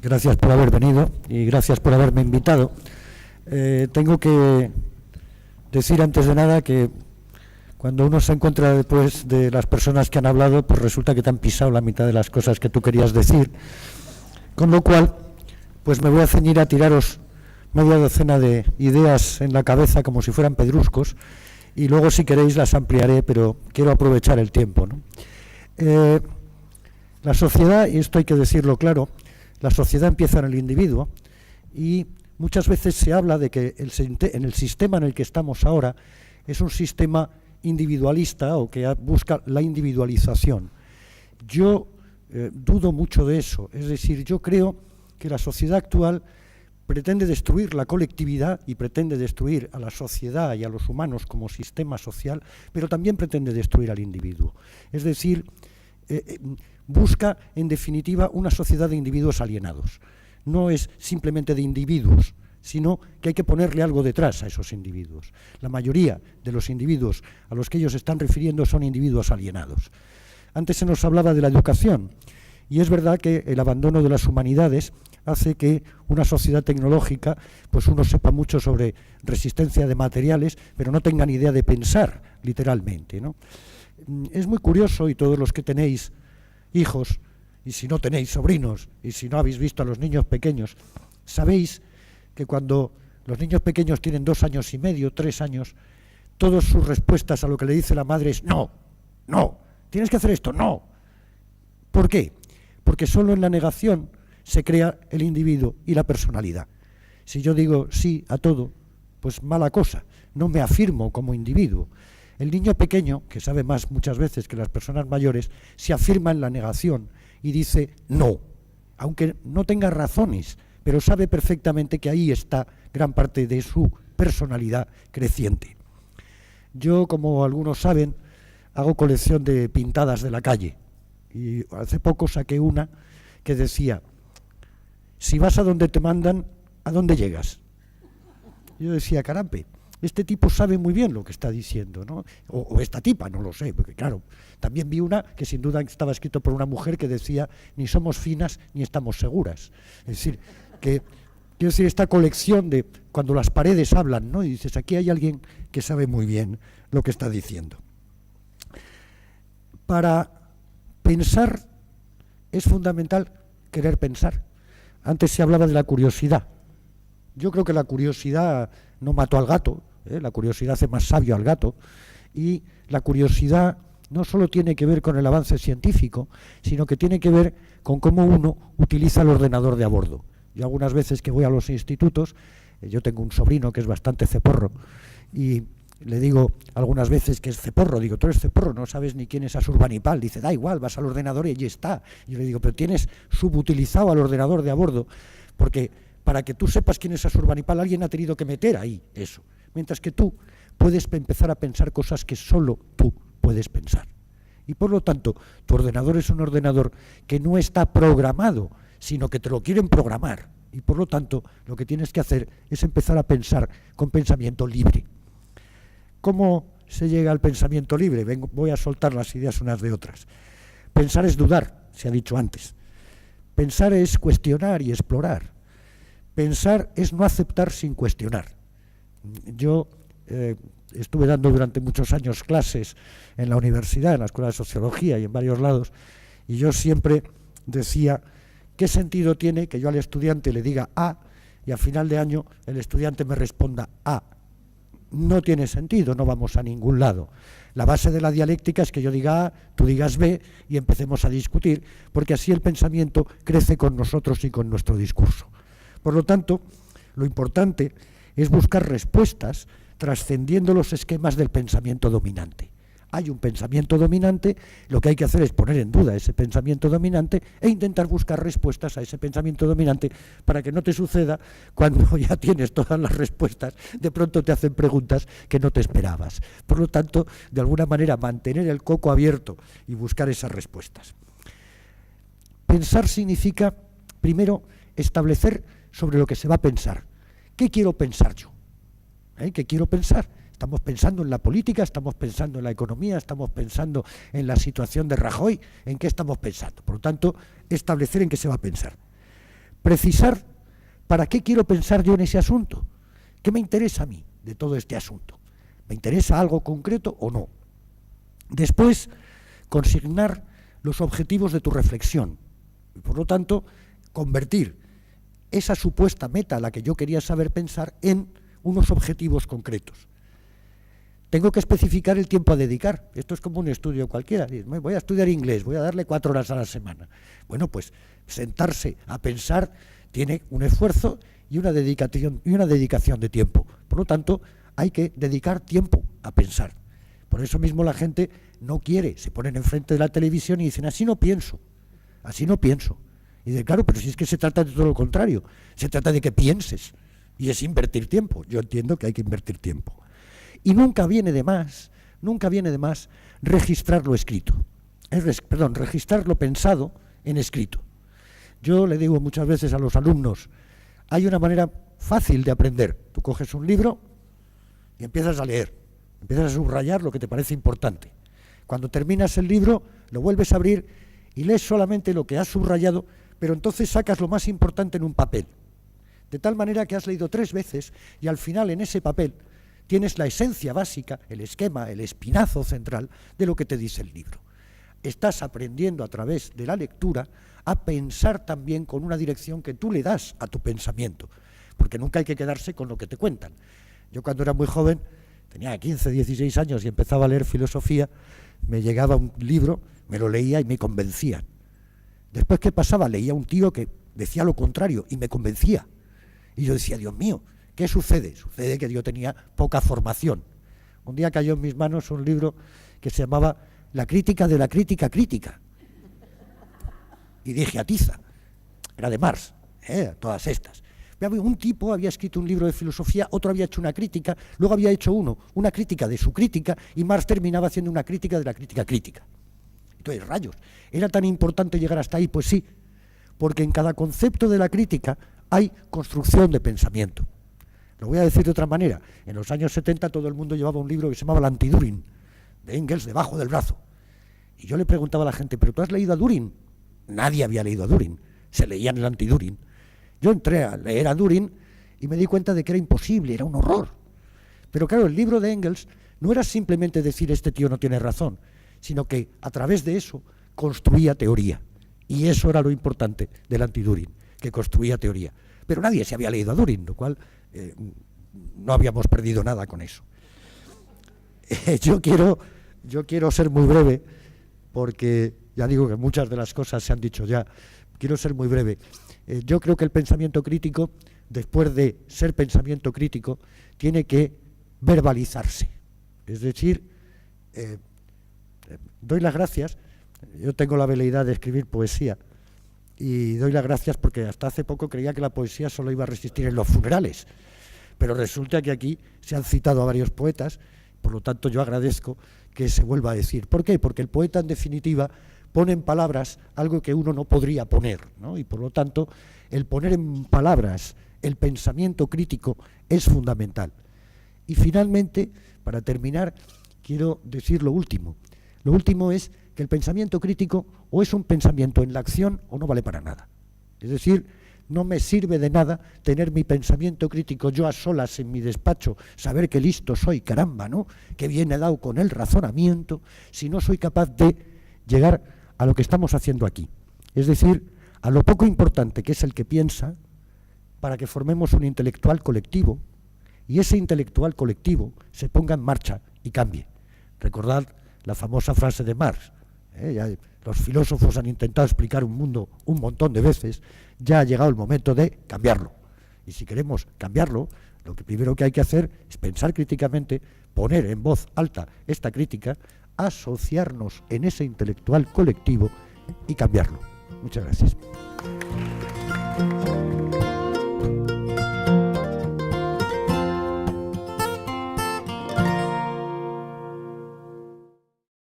gracias por haber venido y gracias por haberme invitado. Tengo que decir antes de nada que cuando uno se encuentra después de las personas que han hablado, pues resulta que te han pisado la mitad de las cosas que tú querías decir, con lo cual pues me voy a ceñir a tiraros media docena de ideas en la cabeza como si fueran pedruscos y luego si queréis las ampliaré, pero quiero aprovechar el tiempo, ¿no? La sociedad, y esto hay que decirlo claro, la sociedad empieza en el individuo y muchas veces se habla de que en el sistema en el que estamos ahora es un sistema individualista o que busca la individualización. Yo dudo mucho de eso, es decir, yo creo que la sociedad actual pretende destruir la colectividad y pretende destruir a la sociedad y a los humanos como sistema social, pero también pretende destruir al individuo. Es decir, busca, en definitiva, una sociedad de individuos alienados. No es simplemente de individuos, sino que hay que ponerle algo detrás a esos individuos. La mayoría de los individuos a los que ellos están refiriendo son individuos alienados. Antes se nos hablaba de la educación, y es verdad que el abandono de las humanidades hace que una sociedad tecnológica, pues uno sepa mucho sobre resistencia de materiales, pero no tenga ni idea de pensar, literalmente, ¿no? Es muy curioso, y todos los que tenéis hijos, y si no tenéis sobrinos, y si no habéis visto a los niños pequeños, sabéis que cuando los niños pequeños tienen 2 años y medio, 3 años, todas sus respuestas a lo que le dice la madre es no, no, tienes que hacer esto, no. ¿Por qué? Porque solo en la negación se crea el individuo y la personalidad. Si yo digo sí a todo, pues mala cosa, no me afirmo como individuo. El niño pequeño, que sabe más muchas veces que las personas mayores, se afirma en la negación y dice no, aunque no tenga razones, pero sabe perfectamente que ahí está gran parte de su personalidad creciente. Yo, como algunos saben, hago colección de pintadas de la calle y hace poco saqué una que decía: si vas a donde te mandan, ¿a dónde llegas? Yo decía, carampe, este tipo sabe muy bien lo que está diciendo, ¿no? O esta tipa, no lo sé, porque claro, también vi una que sin duda estaba escrito por una mujer que decía, ni somos finas ni estamos seguras. Es decir, que quiero decir, esta colección de cuando las paredes hablan, ¿no? Y dices, aquí hay alguien que sabe muy bien lo que está diciendo. Para pensar es fundamental querer pensar. Antes se hablaba de la curiosidad. Yo creo que la curiosidad no mató al gato, la curiosidad hace más sabio al gato, y la curiosidad no solo tiene que ver con el avance científico, sino que tiene que ver con cómo uno utiliza el ordenador de a bordo. Yo algunas veces que voy a los institutos, yo tengo un sobrino que es bastante ceporro, y le digo algunas veces que es ceporro, digo, tú eres ceporro, no sabes ni quién es Asurbanipal, dice, da igual, vas al ordenador y allí está. Y yo le digo, pero tienes subutilizado al ordenador de a bordo, porque para que tú sepas quién es Asurbanipal, alguien ha tenido que meter ahí eso, mientras que tú puedes empezar a pensar cosas que solo tú puedes pensar. Y por lo tanto, tu ordenador es un ordenador que no está programado, sino que te lo quieren programar. Y por lo tanto, lo que tienes que hacer es empezar a pensar con pensamiento libre. ¿Cómo se llega al pensamiento libre? Voy a soltar las ideas unas de otras. Pensar es dudar, se ha dicho antes. Pensar es cuestionar y explorar. Pensar es no aceptar sin cuestionar. Yo estuve dando durante muchos años clases en la universidad, en la Escuela de Sociología y en varios lados, y yo siempre decía, ¿qué sentido tiene que yo al estudiante le diga A y a final de año el estudiante me responda A? No tiene sentido, no vamos a ningún lado. La base de la dialéctica es que yo diga A, tú digas B y empecemos a discutir, porque así el pensamiento crece con nosotros y con nuestro discurso. Por lo tanto, lo importante es buscar respuestas trascendiendo los esquemas del pensamiento dominante. Hay un pensamiento dominante, lo que hay que hacer es poner en duda ese pensamiento dominante e intentar buscar respuestas a ese pensamiento dominante para que no te suceda cuando ya tienes todas las respuestas, de pronto te hacen preguntas que no te esperabas. Por lo tanto, de alguna manera, mantener el coco abierto y buscar esas respuestas. Pensar significa, primero, establecer sobre lo que se va a pensar. ¿Qué quiero pensar yo? ¿Qué quiero pensar? Estamos pensando en la política, estamos pensando en la economía, estamos pensando en la situación de Rajoy, ¿en qué estamos pensando? Por lo tanto, establecer en qué se va a pensar. Precisar para qué quiero pensar yo en ese asunto. ¿Qué me interesa a mí de todo este asunto? ¿Me interesa algo concreto o no? Después, consignar los objetivos de tu reflexión. Y por lo tanto, convertir esa supuesta meta a la que yo quería saber pensar en unos objetivos concretos. Tengo que especificar el tiempo a dedicar. Esto es como un estudio cualquiera. Voy a estudiar inglés, voy a darle 4 horas a la semana. Bueno, pues sentarse a pensar tiene un esfuerzo y una dedicación de tiempo. Por lo tanto, hay que dedicar tiempo a pensar. Por eso mismo la gente no quiere, se ponen enfrente de la televisión y dicen, así no pienso, así no pienso. Y dicen, claro, pero si es que se trata de todo lo contrario, se trata de que pienses, y es invertir tiempo. Yo entiendo que hay que invertir tiempo. Y nunca viene de más registrar lo escrito. Registrar lo pensado en escrito. Yo le digo muchas veces a los alumnos, hay una manera fácil de aprender. Tú coges un libro y empiezas a leer, empiezas a subrayar lo que te parece importante. Cuando terminas el libro, lo vuelves a abrir y lees solamente lo que has subrayado, pero entonces sacas lo más importante en un papel. De tal manera que has leído 3 veces y al final en ese papel tienes la esencia básica, el esquema, el espinazo central de lo que te dice el libro. Estás aprendiendo a través de la lectura a pensar también con una dirección que tú le das a tu pensamiento, porque nunca hay que quedarse con lo que te cuentan. Yo cuando era muy joven, tenía 15, 16 años y empezaba a leer filosofía, me llegaba un libro, me lo leía y me convencía. Después, ¿qué pasaba? Leía un tío que decía lo contrario y me convencía. Y yo decía, Dios mío, ¿qué sucede? Sucede que yo tenía poca formación. Un día cayó en mis manos un libro que se llamaba La crítica de la crítica crítica. Y dije, atiza. Era de Marx, todas estas. Un tipo había escrito un libro de filosofía, otro había hecho una crítica, luego había hecho una crítica de su crítica, y Marx terminaba haciendo una crítica de la crítica crítica. Entonces, rayos, ¿era tan importante llegar hasta ahí? Pues sí, porque en cada concepto de la crítica hay construcción de pensamiento. Lo voy a decir de otra manera. En los años 70 todo el mundo llevaba un libro que se llamaba el Anti-Düring, de Engels, debajo del brazo. Y yo le preguntaba a la gente, ¿pero tú has leído a Düring? Nadie había leído a Düring, se leían el Anti-Düring. Yo entré a leer a Düring y me di cuenta de que era imposible, era un horror. Pero claro, el libro de Engels no era simplemente decir este tío no tiene razón, sino que a través de eso construía teoría. Y eso era lo importante del Anti-Düring, que construía teoría. Pero nadie se había leído a Düring, lo cual no habíamos perdido nada con eso. Yo quiero ser muy breve, porque ya digo que muchas de las cosas se han dicho ya. Quiero ser muy breve. Yo creo que el pensamiento crítico, después de ser pensamiento crítico, tiene que verbalizarse. Es decir, doy las gracias. Yo tengo la veleidad de escribir poesía y doy las gracias porque hasta hace poco creía que la poesía solo iba a resistir en los funerales. Pero resulta que aquí se han citado a varios poetas, por lo tanto yo agradezco que se vuelva a decir. ¿Por qué? Porque el poeta, en definitiva, pone en palabras algo que uno no podría poner, ¿no? Y por lo tanto, el poner en palabras el pensamiento crítico es fundamental. Y finalmente, para terminar, quiero decir lo último. Lo último es que el pensamiento crítico o es un pensamiento en la acción o no vale para nada. Es decir, no me sirve de nada tener mi pensamiento crítico yo a solas en mi despacho, saber que listo soy, caramba, ¿no? Que bien he dado con el razonamiento, si no soy capaz de llegar a lo que estamos haciendo aquí. Es decir, a lo poco importante que es el que piensa, para que formemos un intelectual colectivo, y ese intelectual colectivo se ponga en marcha y cambie. Recordad la famosa frase de Marx, ya los filósofos han intentado explicar un mundo un montón de veces, ya ha llegado el momento de cambiarlo. Y si queremos cambiarlo, lo que primero que hay que hacer es pensar críticamente, poner en voz alta esta crítica, asociarnos en ese intelectual colectivo y cambiarlo. Muchas gracias.